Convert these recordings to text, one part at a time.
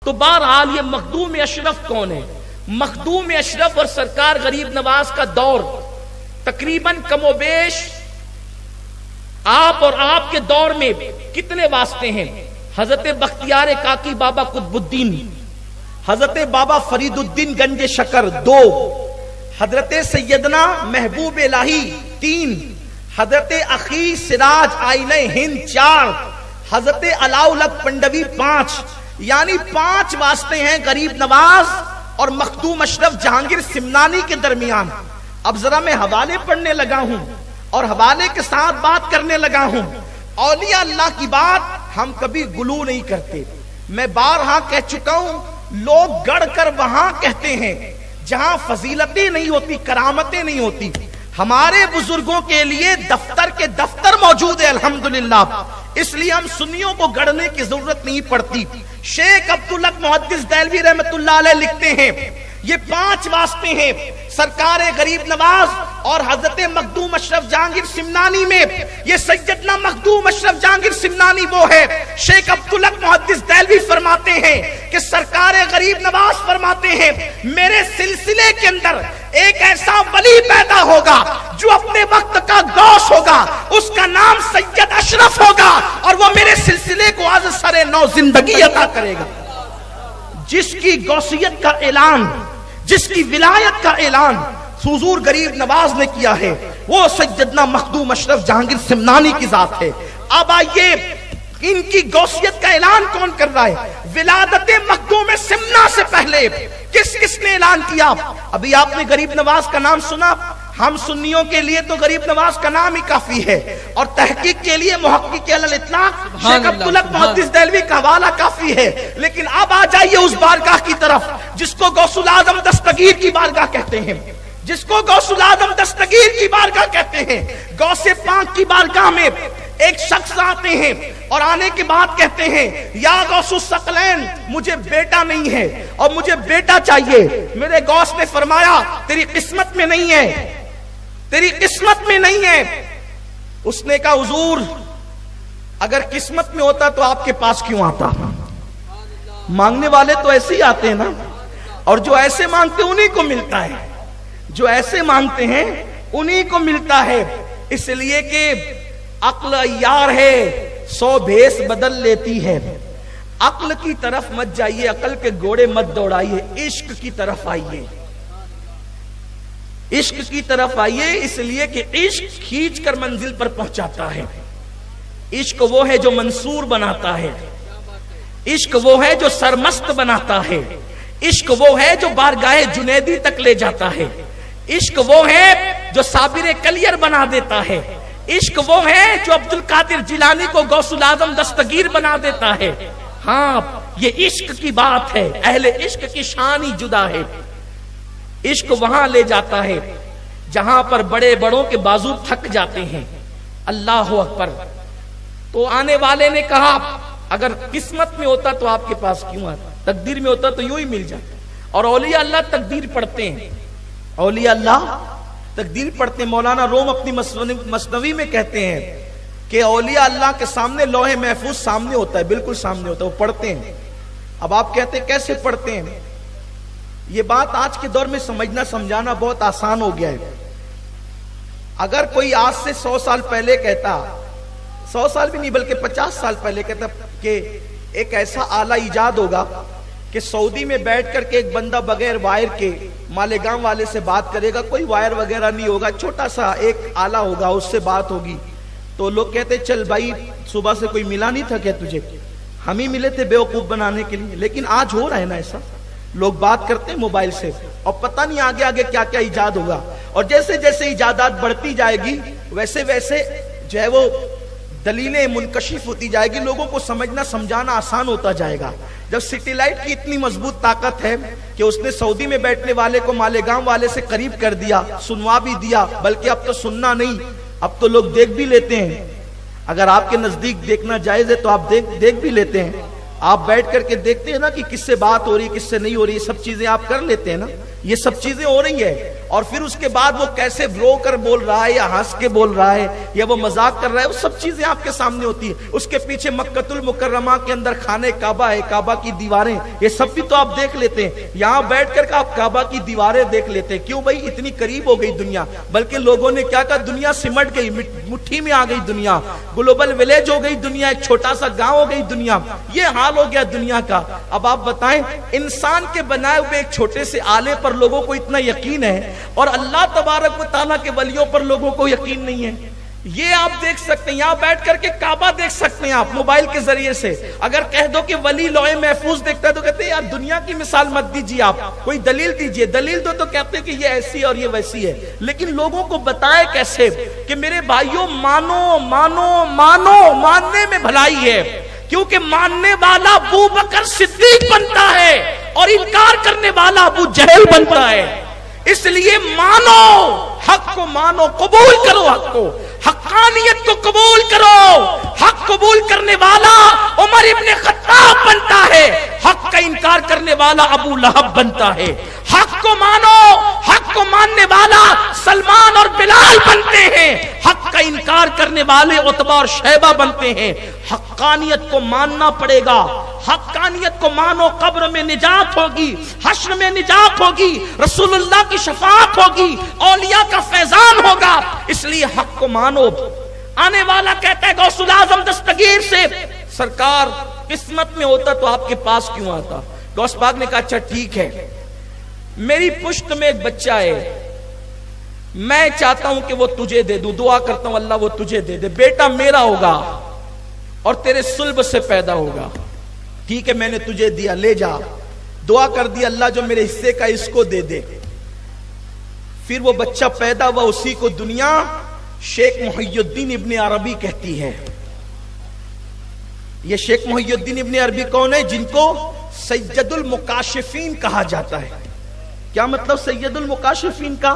تو بہرحال یہ مخدوم اشرف کون ہے؟ مخدوم اشرف اور سرکار غریب نواز کا دور تقریباً کم و بیش آپ اور آپ کے دور میں کتنے واسطے ہیں؟ حضرت بختیار کاکی بابا قطب الدین، حضرت بابا فرید الدین گنج شکر 2، حضرت سیدنا محبوب الہی 3، حضرت اخی سراج آئینہ ہند 4، حضرت علاؤلق پنڈوی 5، یعنی 5 واسطے ہیں غریب نواز اور مخدوم اشرف جہانگیر سمنانی کے درمیان۔ اب ذرا میں حوالے پڑھنے لگا ہوں اور حوالے کے ساتھ بات کرنے لگا ہوں۔ اولیاء اللہ کی بات ہم کبھی غلو نہیں کرتے، میں بارہا کہہ چکا ہوں، لوگ گڑ کر وہاں کہتے ہیں جہاں فضیلتیں نہیں ہوتی، کرامتیں نہیں ہوتی۔ ہمارے بزرگوں کے لیے دفتر کے دفتر موجود ہے الحمدللہ، اس لیے ہم سنیوں کو گڑنے کی ضرورت نہیں پڑتی۔ شیخ عبدالحق محدث دہلوی رحمۃ اللہ علیہ لکھتے ہیں یہ 5 واسطے ہیں سرکار غریب نواز اور حضرت مخدوم اشرف جہانگیر سمنانی میں۔ یہ سیدنا مخدوم اشرف جہانگیر سمنانی وہ ہے، شیخ عبدالحق محدث دہلوی فرماتے ہیں کہ سرکار غریب نواز فرماتے ہیں میرے سلسلے کے اندر ایک ایسا ولی پیدا ہوگا جو اپنے وقت کا غوث ہوگا، اس کا نام سید اشرف ہوگا اور وہ میرے سلسلے کو آج سر نو زندگی عطا کرے گا۔ جس کی غوثیت کا اعلان، جس کی ولایت کا اعلان حضور غریب نواز نے کیا ہے وہ سیدنا مخدوم اشرف جہانگیر سمنانی کی ذات ہے۔ اب آئیے ان کی غوثیت کا اعلان کون کر رہا ہے؟ ولادت مخدوم سمنا سے پہلے کس نے اعلان کیا؟ ابھی آپ نے غریب نواز کا نام سنا، ہم سنیوں کے لیے تو غریب نواز کا نام ہی کافی ہے، اور تحقیق کے لیے محقق علی الاطلاق شیخ عبدالحق محدث دہلوی کا حوالہ کافی ہے۔ لیکن اب آ جائیے اس بارگاہ کی طرف جس کو غوث الاعظم دستگیر کی بارگاہ کہتے ہیں، جس کو غوث الاعظم دستگیر کی بارگاہ کہتے ہیں۔ غوث پاک کی بارگاہ میں ایک شخص آتے ہیں اور آنے کے بعد کہتے ہیں یا غوث الثقلین مجھے بیٹا نہیں ہے اور مجھے بیٹا چاہیے۔ میرے غوث نے فرمایا تیری قسمت میں نہیں ہے، تیری قسمت میں نہیں ہے۔ اس نے کہا حضور اگر قسمت میں ہوتا تو آپ کے پاس کیوں آتا؟ مانگنے والے تو ایسے ہی آتے ہیں نا، اور جو ایسے مانگتے ہیں انہی کو ملتا ہے، جو ایسے مانگتے ہیں انہی کو ملتا ہے۔ اس لیے کہ عقل عیار ہے 100 بھیس بدل لیتی ہے۔ عقل کی طرف مت جائیے، عقل کے گھوڑے مت دوڑائیے، عشق کی طرف آئیے، عشق کی طرف آئیے، اس لیے کہ عشق کھینچ کر منزل پر پہنچاتا ہے۔ عشق وہ ہے جو منصور بناتا ہے، عشق وہ ہے جو سرمست بناتا ہے، عشق وہ ہے جو بارگاہ جنیدی تک لے جاتا ہے، عشق وہ ہے جو صابر کلیر بنا دیتا ہے، عشق وہ ہے جو عبد القادر جیلانی کو غوث الاعظم دستگیر بنا دیتا ہے۔ ہاں یہ عشق کی بات ہے، اہل عشق کی شان ہی جدا ہے۔ عشق وہاں لے جاتا ہے جہاں پر بڑے بڑوں کے بازو تھک جاتے ہیں۔ اللہ اکبر۔ تو آنے والے نے کہا اگر قسمت میں ہوتا تو آپ کے پاس کیوں آتا، تقدیر میں ہوتا تو یوں ہی مل جاتا۔ اور اولیاء اللہ تقدیر پڑھتے ہیں، اولیاء اللہ تقدیر پڑھتے ہیں۔ مولانا روم اپنی مثنوی میں کہتے ہیں کہ اولیاء اللہ کے سامنے لوح محفوظ سامنے ہوتا ہے، بالکل سامنے ہوتا ہے، وہ پڑھتے ہیں۔ اب آپ کہتے ہیں کیسے پڑھتے ہیں؟ یہ بات آج کے دور میں سمجھنا سمجھانا بہت آسان ہو گیا ہے۔ اگر کوئی آج سے 100 سال پہلے کہتا، 100 سال بھی نہیں بلکہ 50 سال پہلے کہتا کہ ایک ایسا آلہ ایجاد ہوگا کہ سعودی میں بیٹھ کر کے ایک بندہ بغیر وائر کے مالیگاؤں والے سے بات کرے گا، کوئی وائر وغیرہ نہیں ہوگا، چھوٹا سا ایک آلہ ہوگا، اس سے بات ہوگی، تو لوگ کہتے چل بھائی صبح سے کوئی ملا نہیں تھا کیا تجھے؟ ہم ہی ملے تھے بیوقوف بنانے کے لیے۔ لیکن آج ہو رہا ہے نا ایسا، لوگ بات کرتے ہیں موبائل سے اور پتہ نہیں آگے آگے کیا کیا ایجاد ہوگا، اور جیسے جیسے ایجادات بڑھتی جائے گی ویسے ویسے جو ہے وہ دلیلیں منکشف ہوتی جائے گی، لوگوں کو سمجھنا سمجھانا آسان ہوتا جائے گا۔ جب سیٹلائٹ کی اتنی مضبوط طاقت ہے کہ اس نے سعودی میں بیٹھنے والے کو مالیگاؤں والے سے قریب کر دیا، سنوا بھی دیا، بلکہ اب تو سننا نہیں، اب تو لوگ دیکھ بھی لیتے ہیں۔ اگر آپ کے نزدیک دیکھنا جائز ہے تو آپ دیکھ بھی لیتے ہیں، آپ بیٹھ کر کے دیکھتے ہیں نا کہ کس سے بات ہو رہی ہے کس سے نہیں ہو رہی، سب چیزیں آپ کر لیتے ہیں نا۔ یہ سب چیزیں ہو رہی ہے، اور پھر اس کے بعد وہ کیسے رو کر بول رہا ہے یا ہنس کے بول رہا ہے یا وہ مذاق کر رہا ہے، وہ سب چیزیں آپ کے سامنے ہوتی ہیں. اس کے پیچھے مکۃ المکرمہ کے اندر خانہ کعبہ ہے، کعبہ کی دیواریں، یہ سب بھی تو آپ دیکھ لیتے ہیں. یہاں بیٹھ کر آپ کعبہ کی دیواریں دیکھ لیتے ہیں. کیوں بھائی؟ اتنی قریب ہو گئی دنیا، بلکہ لوگوں نے کیا کہا، دنیا سمٹ گئی، مٹھی میں آ گئی دنیا، گلوبل ولیج ہو گئی دنیا، ایک چھوٹا سا گاؤں ہو گئی دنیا. یہ حال ہو گیا دنیا کا. اب آپ بتائیں، انسان کے بنائے ہوئے ایک چھوٹے سے آلے پر لوگوں کو اتنا یقین ہے، اور اللہ تبارک و تعالیٰ کے ولیوں پر لوگوں کو یقین نہیں ہے. یہ آپ دیکھ سکتے ہیں، یہاں بیٹھ کر کے کعبہ دیکھ سکتے ہیں آپ موبائل کے ذریعے سے. اگر کہہ دو کہ ولی لوح محفوظ دیکھتا ہے تو کہتے ہیں یار دنیا کی مثال مت دیجیے، آپ کوئی دلیل دیجیے. دلیل دو تو کہتے ہیں کہ یہ ایسی اور یہ ویسی ہے. لیکن لوگوں کو بتائے کیسے کہ میرے بھائیوں مانو مانو مانو، ماننے میں بھلائی ہے، کیونکہ ماننے والا ابو بکر صدیق بنتا ہے اور انکار کرنے والا ابو جہل بنتا ہے. اس لیے مانو، حق کو مانو، قبول کرو حق کو، حقانیت کو قبول کرو. حق قبول کرنے والا عمر ابن خطاب بنتا ہے، حق کا انکار کرنے والا ابو لہب بنتا ہے. حق کو مانو، حق کو ماننے والا سلمان اور بلال بنتے ہیں، حق کا انکار کرنے والے عتبہ اور شیبہ بنتے ہیں. حقانیت کو ماننا پڑے گا. حقانیت کو مانو، قبر میں نجات ہوگی، حشر میں نجات ہوگی، رسول اللہ کی شفاعت ہوگی، اولیاء کا فیضان ہوگا. اس لیے حق کو مانو. آنے والا کہتا ہے غوث الاعظم دستگیر سے، سرکار قسمت میں ہوتا تو آپ کے پاس کیوں آتا؟ غوث پاک نے کہا اچھا ٹھیک ہے، میری پشت میں ایک بچہ ہے، میں چاہتا ہوں کہ وہ تجھے دے دوں، دعا کرتا ہوں اللہ وہ تجھے دے دے. بیٹا میرا ہوگا اور تیرے صلب سے پیدا ہوگا. ٹھیک ہے میں نے تجھے دیا، لے جا. دعا کر دی اللہ جو میرے حصے کا اس کو دے دے. پھر وہ بچہ پیدا ہوا، اسی کو دنیا شیخ محی الدین ابن عربی کہتی ہے. یہ شیخ محی الدین ابن عربی کون ہے؟ جن کو سید المکاشفین کہا جاتا ہے. کیا مطلب سید المکاشفین کا؟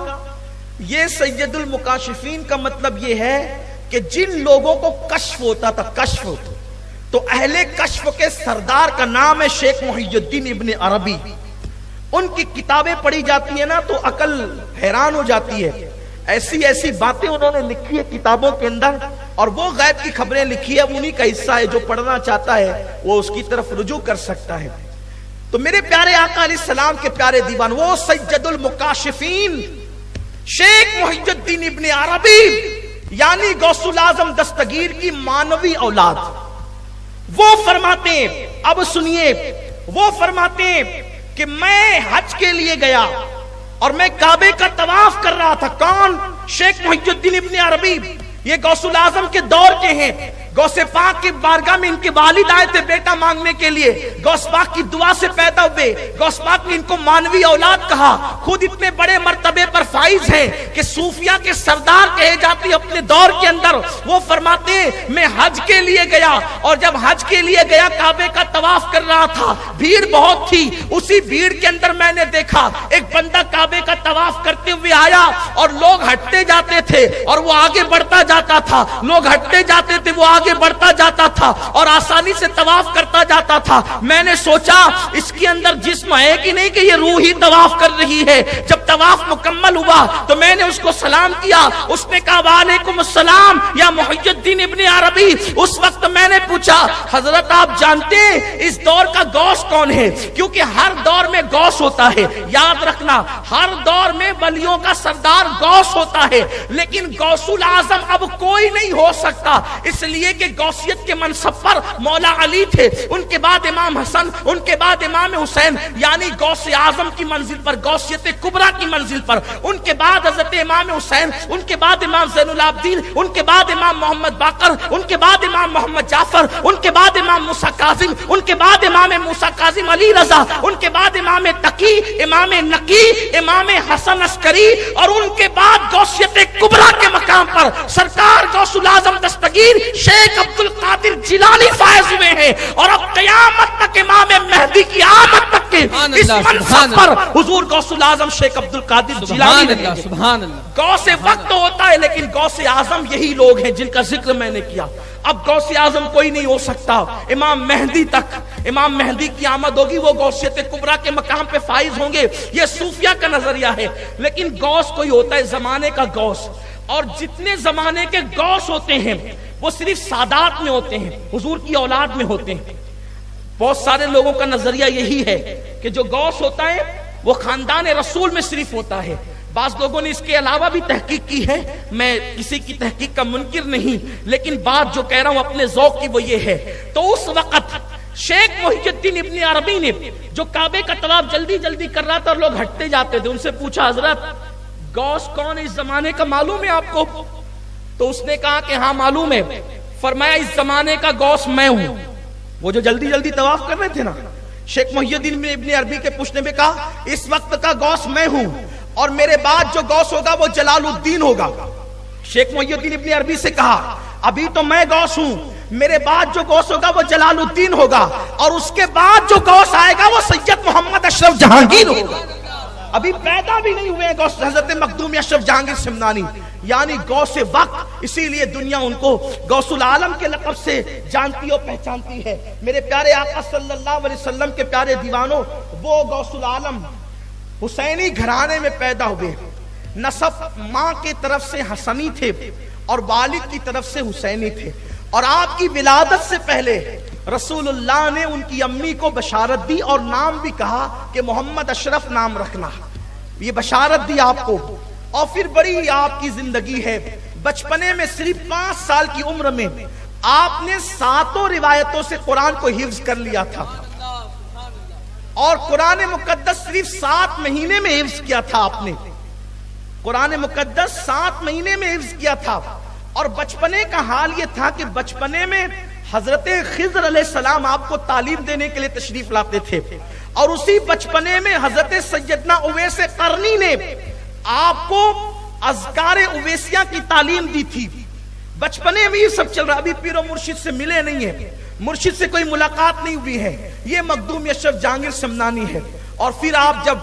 یہ سید المکاشفین کا مطلب یہ ہے کہ جن لوگوں کو کشف ہوتا تھا، کشف تو اہل کشف کے سردار کا نام ہے شیخ محی الدین ابن عربی. ان کی کتابیں پڑھی جاتی ہیں نا تو عقل حیران ہو جاتی ہے. ایسی ایسی باتیں انہوں نے لکھی ہے کتابوں کے اندر، اور وہ غیب کی خبریں لکھی ہے، انہی کا حصہ ہے. جو پڑھنا چاہتا ہے وہ اس کی طرف رجوع کر سکتا ہے. تو میرے پیارے آقا علیہ السلام کے پیارے دیوان، وہ سید المکاشفین شیخ محی الدین ابن عربی یعنی غوث الاعظم دستگیر کی مانوی اولاد، وہ فرماتے ہیں، اب سنیے، وہ فرماتے ہیں کہ میں حج کے لیے گیا اور میں کعبے کا طواف کر رہا تھا. کون؟ شیخ محی الدین ابن عربی. یہ غوث الاعظم کے دور کے ہیں. غوث پاک کی بارگاہ میں ان کے والد آئے تھے بیٹا مانگنے کے لیے، غوث پاک کی دعا سے پیدا ہوئے. غوث پاک نے ان کو مانوی اولاد کہا. خود اتنے بڑے مرتبے پر فائز ہیں کہ صوفیہ کے سردار کہے جاتے ہیں اپنے دور کے اندر. وہ فرماتے ہیں میں حج کے لیے گیا، اور جب حج کے لیے گیا کعبے کا طواف کر رہا تھا، بھیڑ بہت تھی. اسی بھیڑ کے اندر میں نے دیکھا ایک بندہ کعبے کا طواف کرتے ہوئے آیا، اور لوگ ہٹتے جاتے تھے اور وہ آگے بڑھتا جاتا تھا. لوگ ہٹتے جاتے تھے، وہ آگے بڑھتا جاتا تھا اور آسانی سے طواف کرتا جاتا تھا. میں نے سوچا اس کے اندر جسم ہے کہ نہیں کہ یہ روح ہی طواف کر رہی ہے. جب طواف مکمل ہوا تو میں نے اس کو سلام کیا. اس نے کہا وعلیکم السلام یا محی الدین ابن عربی. اس وقت میں نے پوچھا حضرت آپ جانتے ہیں اس دور کا غوث کون ہے؟ کیونکہ ہر دور میں غوث ہوتا ہے. یاد رکھنا ہر دور میں ولیوں کا سردار غوث ہوتا ہے، لیکن غوث الاعظم اب کوئی نہیں ہو سکتا، اس لیے کہ غوثیت کے منصب پر مولا علی تھے، ان کے بعد امام حسن، ان کے بعد امام حسین، یعنی غوث اعظم کی منزل پر، غوثیت کبریٰ کی منزل پر، ان کے بعد حضرت امام حسین، ان کے بعد امام زین العابدین، ان کے بعد امام محمد باقر، ان کے بعد امام محمد جعفر، ان کے بعد امام موسیٰ کاظم، ان کے بعد امام موسیٰ کاظم علی رضا، ان کے بعد امام تقی، امام نقی، امام حسن عسکری، اور ان کے بعد غوثیت کبریٰ کے مقام پر سرکار غوث الاعظم دستگیر شیخ عبد القادر جیلانی فائز ہوئے ہیں. اور اب قیامت تک امام مہدی کی آمد تک کے اس منصب پر حضور غوث الاعظم شیخ عبد القادر جیلانی رہیں گے. غوث وقت ہوتا ہے لیکن غوث اعظم یہی لوگ ہیں جن کا ذکر میں نے کیا. اب غوث اعظم کوئی نہیں ہو سکتا. امام مہدی کی آمد ہوگی, وہ غوثیت کبریٰ کے مقام پہ فائز ہوں گے. یہ صوفیہ کا نظریہ ہے. لیکن غوث کوئی ہوتا ہے زمانے کا غوث, اور جتنے زمانے کے غوث ہوتے ہیں وہ صرف سادات میں ہوتے ہیں, حضور کی اولاد میں ہوتے ہیں. بہت سارے لوگوں کا نظریہ یہی ہے کہ جو غوث ہوتا ہے وہ خاندان رسول میں صرف ہوتا ہے. بعض لوگوں نے اس کے علاوہ بھی تحقیق کی ہے, میں کسی کی تحقیق کا منکر نہیں, لیکن بات جو کہہ رہا ہوں اپنے ذوق کی وہ یہ ہے. تو اس وقت شیخ محی الدین ابن عربی نے جو کعبے کا طواف جلدی جلدی کر رہا تھا اور لوگ ہٹتے جاتے تھے, ان سے پوچھا حضرت غوث کون ہے اس زمانے کا, معلوم ہے آپ کو؟ تو اس نے کہا کہ ہاں معلوم ہے. فرمایا اس زمانے کا غوث میں ہوں. وہ جو جلدی جلدی طواف کر رہے تھے نا, شیخ محی الدین ابن عربی کے پوچھنے میں کہا اس وقت کا غوث میں ہوں, اور میرے بعد جو غوث ہوگا وہ جلال الدین ہوگا. شیخ محی الدین ابن عربی سے کہا ابھی تو میں غوث ہوں, میرے بعد جو غوث ہوگا وہ جلال الدین ہوگا, اور اس کے بعد جو غوث آئے گا وہ سید محمد اشرف جہانگیر ہوگا. ابھی پیدا بھی نہیں ہوئے غوث حضرت مخدوم اشرف جہانگیر سمنانی, یعنی غوث وقت. اسی لیے دنیا ان کو غوث العالم کے لقب سے جانتی اور پہچانتی ہے. میرے پیارے آقا صلی اللہ علیہ وسلم کے پیارے دیوانوں, وہ غوث العالم حسینی گھرانے میں پیدا ہوئے. نسب ماں کی طرف سے حسنی تھے اور والد کی طرف سے حسینی تھے, اور آپ کی ولادت سے پہلے رسول اللہ نے ان کی امی کو بشارت دی اور نام بھی کہا کہ محمد اشرف نام رکھنا. یہ بشارت دی آپ کو, اور پھر بڑی آپ کی زندگی ہے. بچپنے میں صرف 5 سال کی عمر میں آپ نے 7 روایتوں سے قرآن کو حفظ کر لیا تھا, اور قرآن مقدس صرف 7 مہینے میں حفظ کیا تھا. آپ نے قرآن مقدس 7 مہینے میں حفظ کیا تھا. اور بچپنے کا حال یہ تھا کہ بچپنے میں حضرت خضر علیہ السلام آپ کو تعلیم دینے کے لیے تشریف لاتے تھے, اور اسی بچپنے میں حضرت سیدنا اویس قرنی نے آپ کو اذکار اویسیہ کی تعلیم دی تھی. بچپنے میں یہ سب چل رہا, ابھی پیر و مرشد سے ملے نہیں ہیں, مرشد سے کوئی ملاقات نہیں ہوئی ہے. یہ مخدوم اشرف جہانگیر سمنانی ہے. اور پھر آپ جب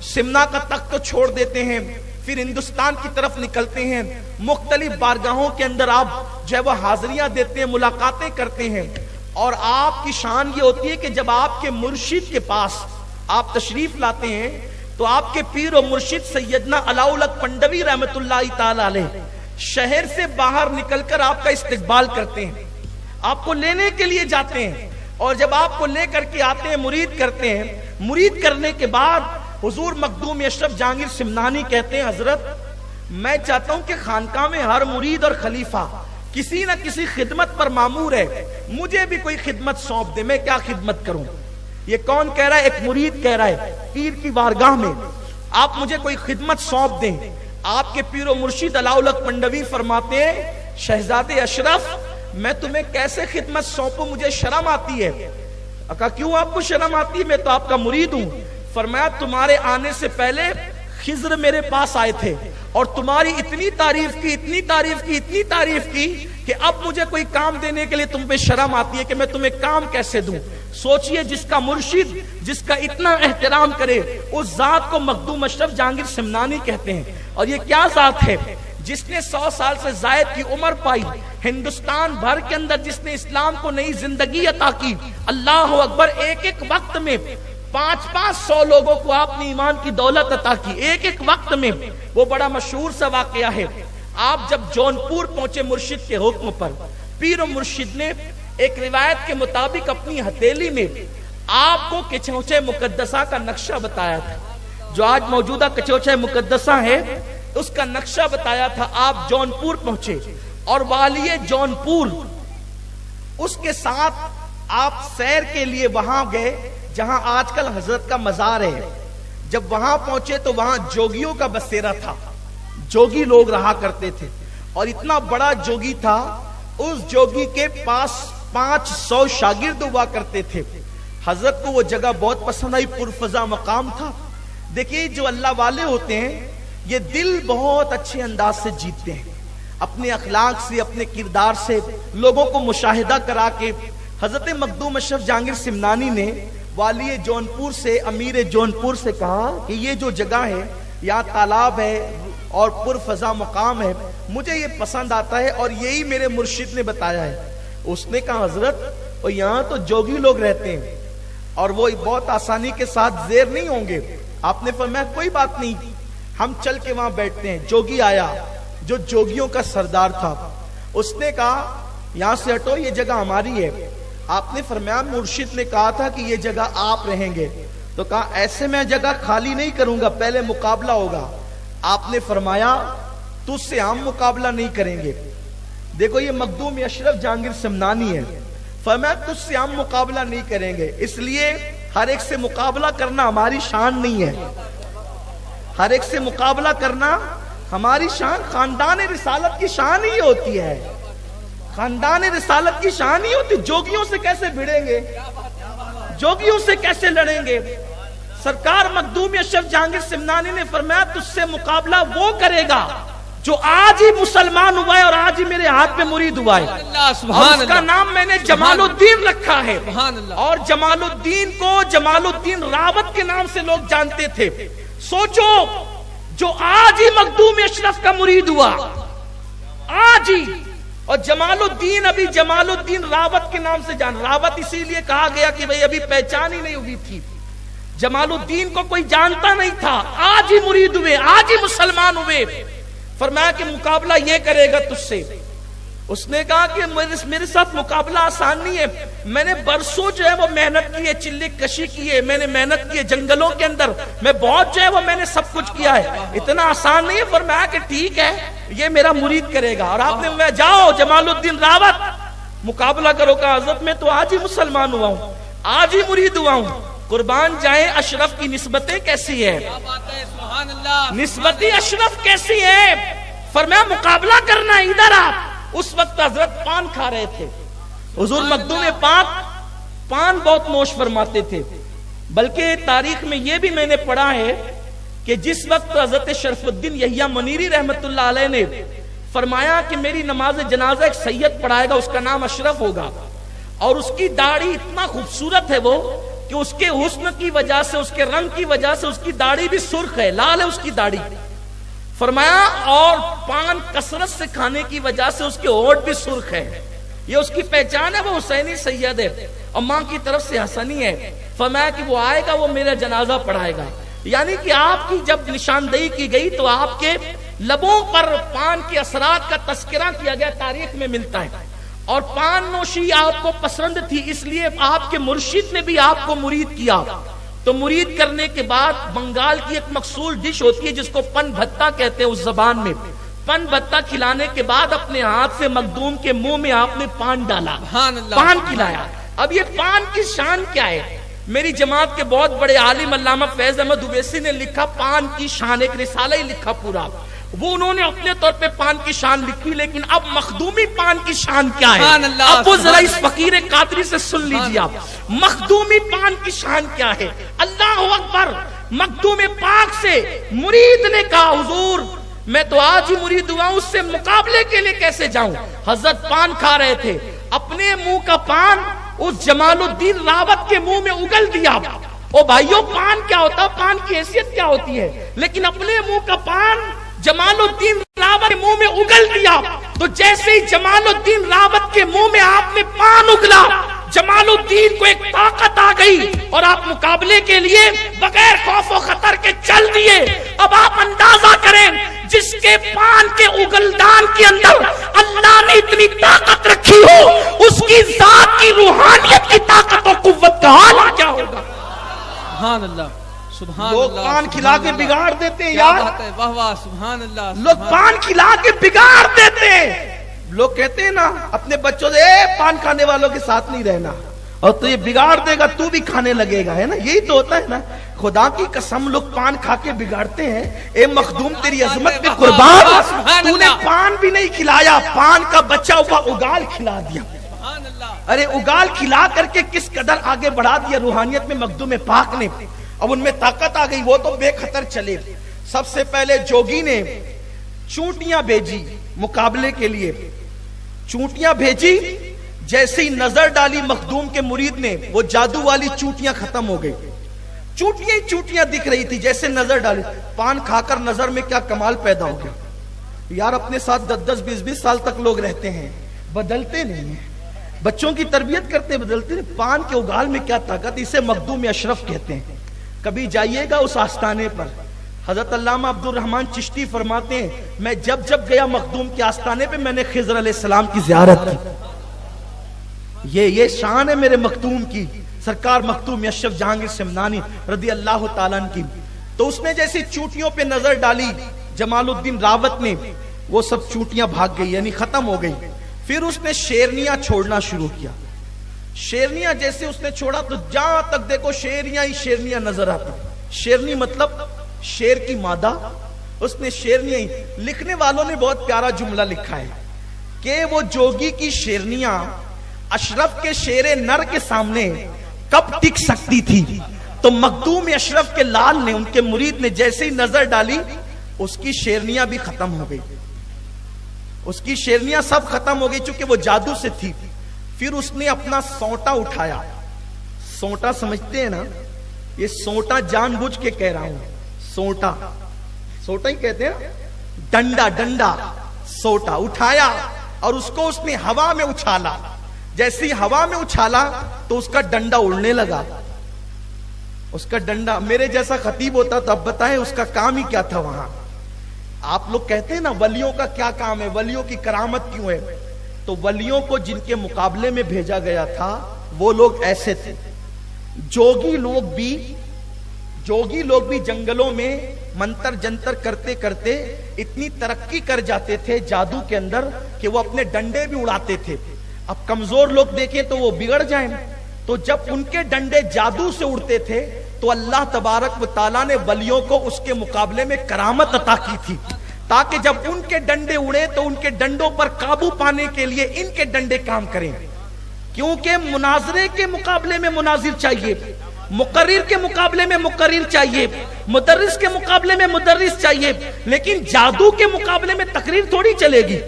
سمنا کا تخت چھوڑ دیتے ہیں, پھر ہندوستان کی طرف نکلتے ہیں, مختلف بارگاہوں کے اندر آپ جو ہے وہ حاضریاں دیتے ہیں, ملاقاتیں کرتے ہیں. اور آپ کی شان یہ ہوتی ہے کہ جب آپ کے مرشد کے پاس آپ تشریف لاتے ہیں تو آپ کے پیر و مرشد سیدنا علاؤلق پنڈوی رحمت اللہ تعالی علیہ شہر سے باہر نکل کر آپ کا استقبال کرتے ہیں, آپ کو لینے کے لیے جاتے ہیں. اور جب آپ کو لے کر کے آتے ہیں, مرید کرتے ہیں. مرید کرنے کے بعد حضور مخدوم اشرف جہانگیر سمنانی کہتے ہیں حضرت میں چاہتا ہوں کہ خانقاہ میں ہر مرید اور خلیفہ کسی نہ کسی خدمت پر مامور ہے, مجھے بھی کوئی خدمت سونپ دے, میں کیا خدمت کروں. یہ کون کہہ رہا ہے؟ ایک مرید کہہ رہا ہے پیر کی بارگاہ میں, آپ مجھے کوئی خدمت سونپ دیں. آپ کے پیر و مرشد علاؤلق پنڈوی فرماتے ہیں شہزادے اشرف میں تمہیں کیسے خدمت سونپوں, مجھے شرم آتی ہے. کہا کیوں آپ کو شرم آتی ہے, میں تو آپ کا مرید ہوں. فرمایا تمہارے آنے سے پہلے خضر میرے پاس آئے تھے اور تمہاری اتنی تعریف کی, اتنی تعریف کی, اتنی تعریف کی کہ اب مجھے کوئی کام دینے کے لیے تم پہ شرم آتی ہے کہ میں تمہیں کام کیسے دوں. سوچئے جس کا مرشد جس کا اتنا احترام کرے اس ذات کو مخدوم اشرف جہانگیر سمنانی کہتے ہیں. اور یہ کیا ذات ہے جس نے 100 سال سے زائد کی عمر پائی, ہندوستان بھر کے اندر جس نے اسلام کو نئی زندگی عطا کی. اللہ اکبر, ایک ایک وقت میں 500 لوگوں کو آپ نے ایمان کی دولت عطا کی ایک ایک وقت میں. وہ بڑا مشہور سا واقعہ ہے. آپ جب جونپور پہنچے مرشد کے حکم پر, پیر و مرشد نے ایک روایت کے مطابق اپنی ہتھیلی میں آپ کو کچوچے مقدسہ کا نقشہ بتایا تھا. جو آج موجودہ کچوچے مقدسہ ہے اس کا نقشہ بتایا تھا. آپ جونپور پہنچے اور والی جونپور اس کے ساتھ آپ سیر کے لیے وہاں گئے جہاں آج کل حضرت کا مزار ہے. جب وہاں پہنچے تو وہاں جوگیوں کا بسیرا تھا, جوگی لوگ رہا کرتے تھے, اور اتنا بڑا جوگی تھا اس جوگی کے پاس 500 شاگرد ہوا کرتے تھے. حضرت کو وہ جگہ بہت پسند آئی, پرفضا مقام تھا. دیکھیے جو اللہ والے ہوتے ہیں یہ دل بہت اچھے انداز سے جیتتے ہیں, اپنے اخلاق سے اپنے کردار سے لوگوں کو مشاہدہ کرا کے. حضرت مخدوم اشرف جہانگیر سمنانی نے والی جونپور سے, امیر جونپور سے کہا کہ یہ جو جگہ ہے یہاں تالاب ہے اور پرفضا مقام ہے, مجھے یہ پسند آتا ہے اور یہی میرے مرشد نے بتایا ہے. اس نے کہا حضرت اور یہاں تو جوگی لوگ رہتے ہیں اور وہ بہت آسانی کے ساتھ زیر نہیں ہوں گے. آپ نے فرمایا کوئی بات نہیں, ہم چل کے وہاں بیٹھتے ہیں. جوگی آیا جو جوگیوں کا سردار تھا, اس نے کہا یہاں سے ہٹو, یہ جگہ ہماری ہے. آپ نے فرمایا مرشد نے کہا تھا کہ یہ جگہ آپ رہیں گے, تو کہا ایسے میں جگہ خالی نہیں کروں گا, پہلے مقابلہ ہوگا. آپ نے فرمایا تجھ سے ہم مقابلہ نہیں کریں گے. دیکھو یہ مخدوم اشرف جہانگیر سمنانی ہے. فرمایا تجھ سے ہم مقابلہ نہیں کریں گے, اس لیے ہر ایک سے مقابلہ کرنا ہماری شان نہیں ہے. ہر ایک سے مقابلہ کرنا ہماری شان, خاندان رسالت کی شان ہی ہوتی ہے. خاندان رسالت کی شان ہی ہوتی. جوگیوں سے کیسے بھڑیں گے, جوگیوں سے کیسے لڑیں گے. سرکار مخدوم اشرف جہانگیر سمنانی نے فرمایا تجھ سے مقابلہ وہ کرے گا جو آج ہی مسلمان ہوا ہے اور آج ہی میرے ہاتھ میں مرید ہوا ہے. اور اس کا نام میں نے جمال الدین رکھا ہے. اور جمال الدین کو جمال الدین راوت کے نام سے لوگ جانتے تھے. سوچو جو آج ہی مخدوم اشرف کا مرید ہوا, آج ہی, اور جمال الدین ابھی جمال الدین راوت کے نام سے جان. راوت اسی لیے کہا گیا کہ بھئی ابھی پہچان ہی نہیں ہوئی تھی. جمال الدین کو کوئی جانتا نہیں تھا, آج ہی مرید ہوئے, آج ہی مسلمان ہوئے. فرمایا کہ مقابلہ یہ کرے گا تجھ سے. اس نے کہا کہ میرے ساتھ مقابلہ آسان نہیں ہے, میں نے برسوں جو ہے وہ محنت کی ہے, چلے کشی کی ہے, میں نے محنت کی ہے جنگلوں کے اندر, میں بہت جو ہے وہ میں نے سب کچھ کیا ہے, اتنا آسان نہیں ہے. فرمایا کہ ٹھیک ہے یہ میرا مرید کرے گا. اور آپ نے فرمایا جاؤ جمال الدین راوت مقابلہ کرو. کہا حضرت میں تو آج ہی مسلمان ہوا ہوں, آج ہی مرید ہوا ہوں. قربان جائیں اشرف کی نسبتیں کیسی ہے, نسبتی اشرف کیسی ہے. فرمایا مقابلہ کرنا ادھر آپ. اس وقت حضرت پان کھا رہے تھے. حضور مخدوم پاک پان بہت نوش فرماتے تھے. بلکہ تاریخ میں یہ بھی میں نے پڑھا ہے کہ جس وقت حضرت شرف الدین یحییٰ منیری رحمت اللہ علیہ نے فرمایا کہ میری نماز جنازہ ایک سید پڑھائے گا, اس کا نام اشرف ہوگا, اور اس کی داڑھی اتنا خوبصورت ہے وہ کہ اس کے حسن کی وجہ سے, اس کے رنگ کی وجہ سے اس کی داڑھی بھی سرخ ہے, لال ہے اس کی داڑھی. فرمایا اور پان کثرت سے کھانے کی وجہ سے اس کے ہونٹ بھی سرخ ہے, یہ اس کی پہچان ہے, وہ حسینی سید ہے اور ماں کی طرف سے حسنی ہے. فرمایا کہ وہ آئے گا, وہ میرا جنازہ پڑھائے گا. یعنی کہ آپ کی جب نشاندہی کی گئی تو آپ کے لبوں پر پان کے اثرات کا تذکرہ کیا گیا, تاریخ میں ملتا ہے. اور پان نوشی آپ کو پسند تھی, اس لیے آپ کے مرشد نے بھی آپ کو مرید کیا. تو مرید کرنے کے بعد بنگال کی ایک مقصول ڈش ہوتی ہے جس کو پن بھتا کہتے ہیں اس زبان میں. پن بھتا کھلانے کے بعد اپنے ہاتھ سے مخدوم کے منہ میں آپ نے پان ڈالا, پان کھلایا. اب یہ پان کی شان کیا ہے؟ میری جماعت کے بہت بڑے عالم علامہ فیض احمد اویسی نے لکھا پان کی شان, ایک رسالہ ہی لکھا پورا. وہ انہوں نے اپنے طور پہ پان کی شان لکھی, لیکن اب مخدومی پان کی شان کیا ہے؟ اب وہ ذرا اس فقیر قادری سے سن لیجیے آپ, مخدومی پان کی شان کیا ہے. اللہ اکبر. مخدوم پاک سے مرید نے کہا حضور میں تو آج ہی مرید ہوا ہوں, اس سے مقابلے کے لیے کیسے جاؤں. حضرت پان کھا رہے تھے, اپنے منہ کا پان اس جمال الدین راوت کے منہ میں اگل دیا. او بھائیو پان کیا ہوتا, پان کی حیثیت کیا ہوتی ہے, لیکن اپنے منہ کا پان جمال الدین راوت کے منہ میں اگل دیا. تو جیسے ہی جمال الدین راوت کے منہ میں آپ نے پان اگلا, جمال الدین کو ایک طاقت آ گئی اور آپ مقابلے کے لیے بغیر خوف و خطر کے چل دیے. اب آپ اندازہ کریں جس کے پان کے اگلدان کے اندر اللہ نے اتنی طاقت رکھی ہو, اس کی ذات کی روحانیت کی طاقت و قوت کا حال کیا ہوگا. سبحان اللہ. لوگ پان کھلا کے بگاڑ دیتے ہیں یار, واہ واہ سبحان اللہ. لوگ پان کھلا کے بگاڑ دیتے ہیں. لوگ کہتے ہیں نا اپنے بچوں سے پان کھانے والوں کے ساتھ نہیں رہنا, اور تو یہ بگاڑ دے گا تو بھی کھانے لگے گا, ہے نا, یہی تو ہوتا ہے نا. خدا کی قسم لوگ پان کھا کے بگاڑتے ہیں. اے مخدوم تیری عظمت پہ قربان, تو نے پان بھی نہیں کھلایا, پان کا بچا ہوا اگال کھلا دیا. ارے اگال کھلا کر کے کس قدر آگے بڑھا دیا روحانیت میں مخدوم پاک نے. اب ان میں طاقت آ گئی, وہ تو بے خطر چلے. سب سے پہلے جوگی نے چونٹیاں بھیجی مقابلے کے لیے, چونٹیاں بھیجی. جیسے ہی نظر ڈالی مخدوم کے مرید نے, وہ جادو والی چونٹیاں ختم ہو گئی. چونٹیاں دکھ رہی تھی. جیسے نظر ڈالی, پان کھا کر نظر میں کیا کمال پیدا ہو گیا. یار اپنے ساتھ 10-10 20-20 سال تک لوگ رہتے ہیں، بدلتے نہیں ہیں، بچوں کی تربیت کرتے بدلتے نہیں. پان کے اگال میں کیا طاقت، اسے مخدوم اشرف کہتے ہیں. کبھی جائیے گا اس آستانے پر. حضرت علامہ عبد الرحمن چشتی فرماتے ہیں میں جب جب گیا مخدوم کے آستانے پہ میں نے خضر علیہ السلام کی زیارت کی. یہ شان ہے میرے مخدوم کی، سرکار مخدوم اشرف جہانگیر سمنانی رضی اللہ تعالیٰ عنہ کی. تو اس نے جیسی چوٹیوں پہ نظر ڈالی جمال الدین راوت نے، وہ سب چوٹیاں بھاگ گئی، یعنی ختم ہو گئی. پھر اس نے شیرنیاں چھوڑنا شروع کیا. شیرنیاں جیسے اس نے چھوڑا تو جہاں تک دیکھو شیرنیاں ہی شیرنیاں نظر آتی. شیرنی مطلب شیر کی مادہ. اس نے شیرنیاں ہی. لکھنے والوں نے بہت پیارا جملہ لکھا ہے کہ وہ جوگی کی شیرنیاں اشرف کے شیر نر کے سامنے کب ٹک سکتی تھی. تو مخدوم اشرف کے لال نے، ان کے مرید نے جیسے ہی نظر ڈالی اس کی شیرنیاں بھی ختم ہو گئی. اس کی شیرنیاں سب ختم ہو گئی چونکہ وہ جادو سے تھی. پھر اس نے اپنا سونٹا اٹھایا. سونٹا سمجھتے ہیں نا، یہ سونٹا جان بوجھ کے کہہ رہا ہوں، سونٹا سونٹا ہی کہتے ہیں، ڈنڈا ڈنڈا سونٹا اٹھایا اور اس کو اس نے ہوا میں اچھالا. جیسی ہوا میں اچھالا تو اس کا ڈنڈا اڑنے لگا. اس کا ڈنڈا، میرے جیسا خطیب ہوتا تو اب بتائیں اس کا کام ہی کیا تھا وہاں. آپ لوگ کہتے ہیں نا ولیوں کا کیا کام ہے، ولیوں کی کرامت کیوں ہے. تو ولیوں کو جن کے مقابلے میں بھیجا گیا تھا وہ لوگ ایسے تھے. جوگی لوگ بھی جنگلوں میں منتر جنتر کرتے کرتے اتنی ترقی کر جاتے تھے جادو کے اندر کہ وہ اپنے ڈنڈے بھی اڑاتے تھے. اب کمزور لوگ دیکھیں تو وہ بگڑ جائیں. تو جب ان کے ڈنڈے جادو سے اڑتے تھے تو اللہ تبارک و تعالیٰ نے ولیوں کو اس کے مقابلے میں کرامت عطا کی تھی، تاکہ جب ان کے ڈنڈے اڑے تو ان کے ڈنڈوں پر قابو پانے کے لیے ان کے ڈنڈے کام کریں. کیونکہ مناظرے کے مقابلے میں مناظر چاہیے، مقرر کے مقابلے میں مقرر چاہیے، مدرس کے مقابلے میں مدرس چاہیے. لیکن جادو کے مقابلے میں تقریر تھوڑی چلے گی،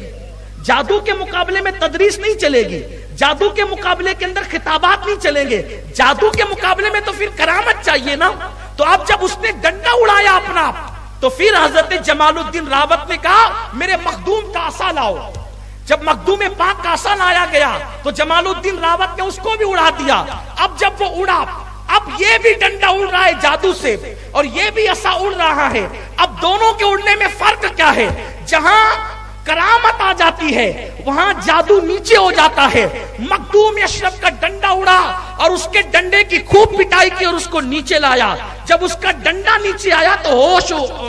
جادو کے مقابلے میں تدریس نہیں چلے گی، جادو کے مقابلے کے اندر خطابات نہیں چلیں گے. جادو کے مقابلے میں تو پھر کرامت چاہیے نا. تو اب جب اس نے ڈنڈا اڑایا اپنا تو پھر حضرت جمال الدین راوت نے کہا میرے مخدوم کا عصا لاؤ. جب مخدوم پاک کا عصا لایا گیا تو جمال الدین راوت نے اس کو بھی اڑا دیا. اب جب وہ اڑا، اب یہ بھی ڈنڈا اڑ رہا ہے جادو سے اور یہ بھی عصا اڑ رہا ہے. اب دونوں کے اڑنے میں فرق کیا ہے؟ جہاں کرامت آ جاتی ہے وہاں جادو نیچے ہو جاتا ہے. مخدوم اشرف کا ڈنڈا اڑا اور اس کے ڈنڈے کی خوب پٹائی کی اور اس کو نیچے لایا. جب اس کا ڈنڈا نیچے آیا تو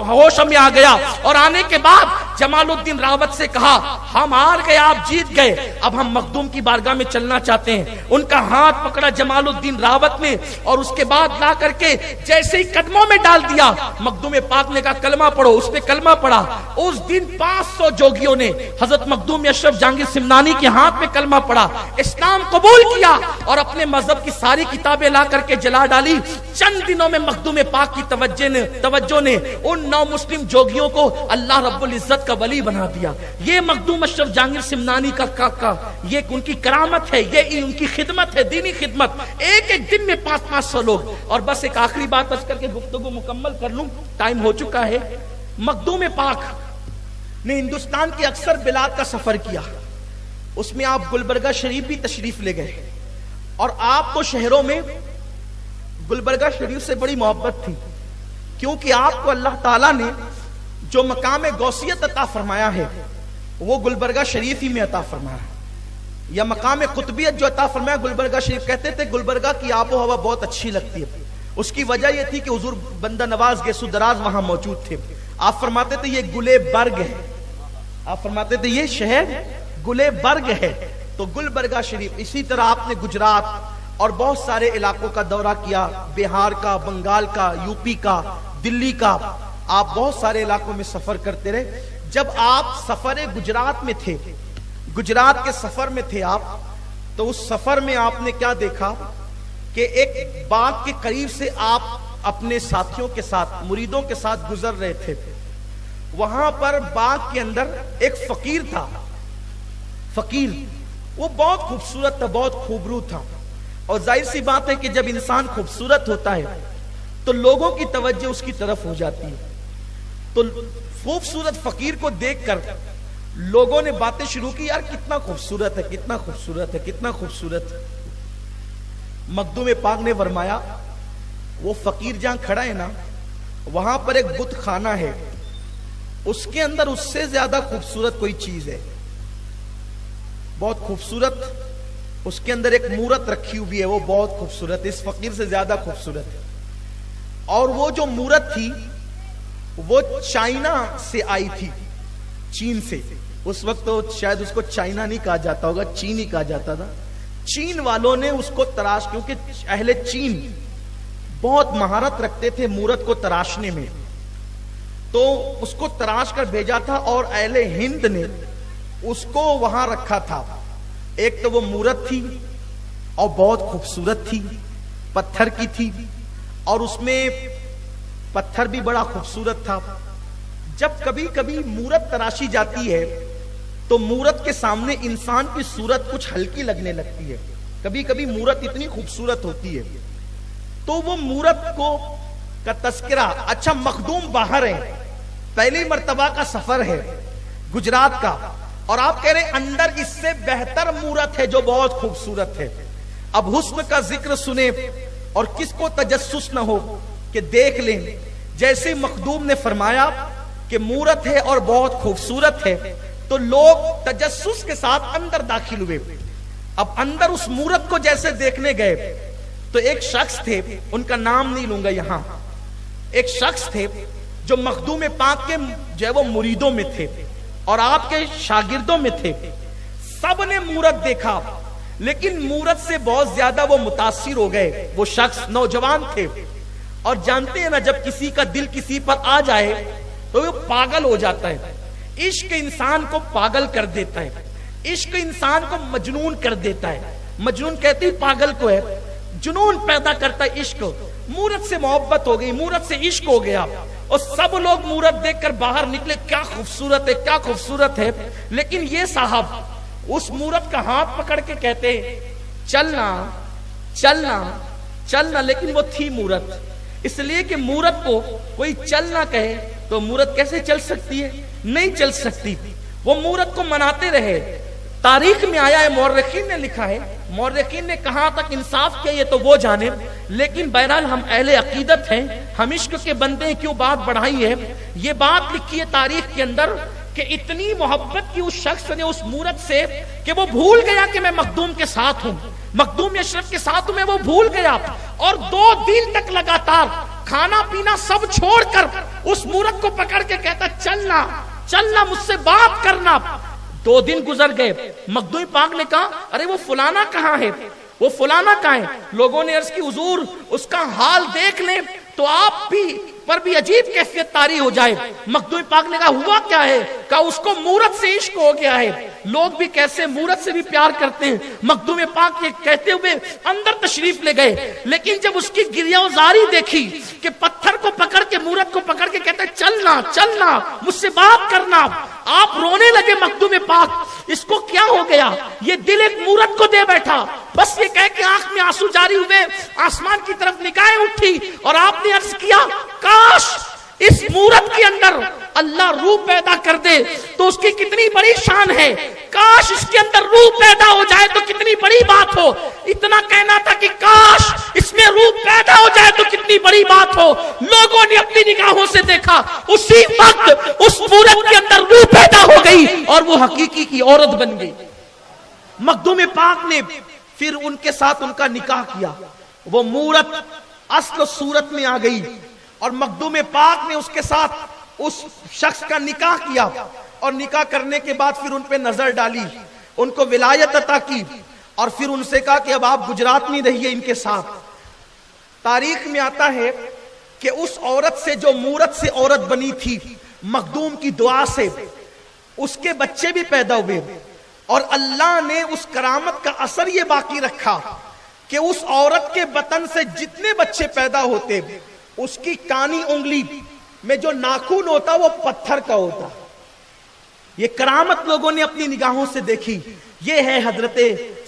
ہوش میں آ گیا اور آنے کے بعد جمال الدین راوت سے کہا ہم ہار گئے، آپ جیت گئے، اب ہم مخدوم کی بارگاہ میں چلنا چاہتے ہیں. ان کا ہاتھ پکڑا جمال الدین راوت نے اور اس کے بعد لا کر کے جیسے ہی قدموں میں ڈال دیا. مخدوم پاک نے کہا کلمہ پڑھو. اس نے کلمہ پڑھا. اس دن 500 جوگیوں نے حضرت مخدوم اشرف جہانگیر سمنانی کے ہاتھ میں کلمہ پڑھا، اسلام قبول کیا اور اپنے مذہب کی ساری کتابیں لا کر کے جلا ڈالی. چند دنوں میں مخدوم پاک کی توجہ نے ان 9 مسلم جوگیوں کو اللہ رب العزت کا ولی بنا دیا. یہ مخدوم اشرف جہانگیر سمنانی کا یہ ان کی کرامت ہے، یہ ان کی خدمت ہے، دینی خدمت. ایک ایک دن میں 500 لوگ. اور بس ایک آخری بات عرض کر کے گفتگو مکمل کر لوں، ٹائم ہو چکا ہے. مخدوم پاک نے ہندوستان کے اکثر بلاد کا سفر کیا. اس میں آپ گلبرگہ شریف بھی تشریف لے گئے اور آپ کو شہروں میں گلبرگہ شریف سے بڑی محبت تھی، کیونکہ آپ کو اللہ تعالیٰ نے جو مقام غوثیت عطا فرمایا ہے وہ گلبرگہ شریف ہی میں عطا فرمایا ہے، یا مقام قطبیت جو عطا فرمایا گلبرگہ شریف. کہتے تھے گلبرگہ کی آب و ہوا بہت اچھی لگتی ہے. اس کی وجہ یہ تھی کہ حضور بندہ نواز گیسو دراز وہاں موجود تھے. آپ فرماتے تھے یہ گلے برگ ہے، آپ فرماتے تھے یہ شہر گلے برگ ہے. تو گلبرگہ شریف. اسی طرح آپ نے گجرات اور بہت سارے علاقوں کا دورہ کیا، بہار کا، بنگال کا، یو پی کا، دلی کا. آپ بہت سارے علاقوں میں سفر کرتے رہے. جب آپ سفر گجرات میں تھے، گجرات کے سفر میں تھے آپ، تو اس سفر میں آپ نے کیا دیکھا کہ ایک باغ کے قریب سے آپ اپنے ساتھیوں کے ساتھ، مریدوں کے ساتھ گزر رہے تھے. وہاں پر باغ کے اندر ایک فقیر تھا. فقیر وہ بہت خوبصورت تھا، بہت خوبرو تھا. اور ظاہر سی بات ہے کہ جب انسان خوبصورت ہوتا ہے تو لوگوں کی توجہ اس کی طرف ہو جاتی ہے. تو خوبصورت فقیر کو دیکھ کر لوگوں نے باتیں شروع کی، یار کتنا خوبصورت ہے، کتنا خوبصورت ہے، کتنا خوبصورت ہے۔ مخدوم پاک نے فرمایا وہ فقیر جہاں کھڑا ہے نا، وہاں پر ایک بت خانہ ہے، اس کے اندر اس سے زیادہ خوبصورت کوئی چیز ہے، بہت خوبصورت، اس کے اندر ایک مورت رکھی ہوئی ہے، وہ بہت خوبصورت، اس فقیر سے زیادہ خوبصورت ہے۔ اور وہ جو مورت تھی وہ چائنا سے آئی تھی، چین سے۔ اس وقت تو شاید اس کو چائنا نہیں کہا جاتا ہوگا، چین ہی کہا جاتا تھا۔ چین والوں نے اس کو تراش، کیونکہ اہل چین بہت مہارت رکھتے تھے مورت کو تراشنے میں، تو اس کو تراش کر بھیجا تھا، اور اہل ہند نے اس کو وہاں رکھا تھا۔ ایک تو وہ مورت تھی اور بہت خوبصورت تھی، پتھر کی تھی، اور اس میں پتھر بھی بڑا خوبصورت تھا۔ جب کبھی کبھی مورت تراشی جاتی ہے تو مورت کے سامنے انسان کی صورت کچھ ہلکی لگنے لگتی ہے، کبھی کبھی مورت اتنی خوبصورت ہوتی ہے۔ تو وہ مورت کو کا تذکرہ، اچھا مخدوم باہر ہے، پہلی مرتبہ کا سفر ہے گجرات کا، اور آپ کہہ رہے ہیں اندر اس سے بہتر مورت ہے جو بہت خوبصورت ہے۔ اب حسن کا ذکر سنے اور کس کو تجسس نہ ہو کہ دیکھ لیں، جیسے مخدوم نے فرمایا کہ مورت ہے اور بہت خوبصورت ہے، تو لوگ تجسس کے ساتھ اندر داخل ہوئے۔ اب اندر اس مورت کو جیسے دیکھنے گئے تو ایک شخص تھے، ان کا نام نہیں لوں گا یہاں، ایک شخص تھے جو مخدوم پاک کے جو ہے وہ مریدوں میں تھے اور آپ کے شاگردوں میں تھے۔ سب نے مورت دیکھا، لیکن مورت سے بہت زیادہ وہ متاثر ہو گئے۔ وہ شخص نوجوان تھے، اور جانتے ہیں نا جب کسی کا دل کسی پر آ جائے تو وہ پاگل ہو جاتا ہے۔ عشق انسان کو پاگل کر دیتا ہے، عشق انسان کو مجنون کر دیتا ہے۔ مجنون کہتے ہی پاگل کو ہے، جنون پیدا کرتا ہے عشق۔ مورت سے محبت ہو گئی، مورت سے عشق ہو گیا، اور سب لوگ مورت دیکھ کر باہر نکلے، کیا خوبصورت ہے، کیا خوبصورت ہے۔ لیکن یہ صاحب اس مورت کا ہاتھ پکڑ کے کہتے چلنا چلنا چلنا، لیکن وہ تھی مورت، اس لیے کہ مورت کو کوئی چل نہ کہے تو مورت کیسے چل سکتی ہے؟ نہیں چل سکتی۔ وہ مورت کو مناتے رہے۔ تاریخ میں آیا ہے، مورخین نے لکھا ہے، مورخین نے کہاں تک انصاف کیا یہ تو وہ جانے، لیکن بہرحال ہم اہل عقیدت ہیں، ہم عشق کے بندے کیوں بات بڑھائی ہے۔ یہ بات لکھی ہے تاریخ کے اندر کہ اتنی محبت کی اس شخص نے اس مورت سے کہ وہ بھول گیا کہ میں مخدوم کے ساتھ ہوں، مخدوم اشرف کے ساتھ ہوں، میں وہ بھول گیا، اور 2 دن تک لگاتار کھانا پینا سب چھوڑ کر اس مورت کو پکڑ کے کہتا چلنا چلنا، مجھ سے بات کرنا۔ 2 دن گزر گئے، مخدوم پاک نے کہا ارے وہ فلانا کہاں ہے، وہ فلانا کہاں ہے؟ لوگوں نے عرض کی حضور اس کا حال دیکھ لیں تو آپ بھی پر بھی عجیب کیفیت طاری ہو جائے۔ مخدوم پاک نے کہا ہوا کیا ہے؟ کہا اس کو مورت سے عشق ہو گیا ہے۔ لوگ بھی کیسے مورت سے بھی پیار کرتے ہیں۔ مخدوم پاک یہ کہتے ہوئے اندر تشریف لے گئے، لیکن جب اس کی گریہوزاری دیکھی کہ پتھر کو پکڑ کے مورت کو پکڑ کے کہتا ہے چلنا چلنا، مجھ سے بات کرنا، آپ رونے لگے۔ مخدوم پاک اس کو کیا ہو گیا؟ یہ دل ایک مورت کو دے بیٹھا، بس یہ کہہ کے آنکھ میں آنسو جاری ہوئے، آسمان کی طرف نگاہیں اٹھی، اور آپ نے عرض کیا کاش اس مورت کے اندر اللہ روح پیدا کر دے تو اس کی کتنی بڑی شان ہے، کاش اس کے اندر روح پیدا ہو جائے تو کتنی بڑی بات ہو۔ اتنا کہنا تھا کہ کاش اس میں روح پیدا ہو جائے تو کتنی بڑی بات ہو۔ لوگوں نے اپنی نگاہوں سے دیکھا، اسی وقت اس مورت کے اندر روح پیدا ہو گئی اور وہ حقیقی کی عورت بن گئی۔ مخدوم پاک نے پھر ان کے ساتھ ان کا نکاح کیا، وہ مورت اصل صورت میں آ گئی، اور مخدوم پاک نے اس کے ساتھ اس شخص کا نکاح کیا، اور نکاح کرنے کے بعد پھر ان پہ نظر ڈالی، ان کو ولایت عطا کی، اور پھر ان سے کہا کہ اب آپ گجرات میں رہیے ان کے ساتھ۔ تاریخ میں آتا ہے کہ اس عورت سے جو مورت سے عورت بنی تھی، مخدوم کی دعا سے اس کے بچے بھی پیدا ہوئے، اور اللہ نے اس کرامت کا اثر یہ باقی رکھا کہ اس عورت کے بطن سے جتنے بچے پیدا ہوتے اس کی کانی انگلی میں جو ناخن ہوتا وہ پتھر کا ہوتا۔ یہ کرامت لوگوں نے اپنی نگاہوں سے دیکھی۔ یہ ہے حضرت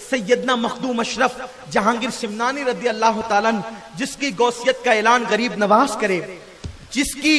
سیدنا مخدوم اشرف جہانگیر سمنانی رضی اللہ تعالیٰ عنہ، جس کی غوثیت کا اعلان غریب نواز کرے، جس کی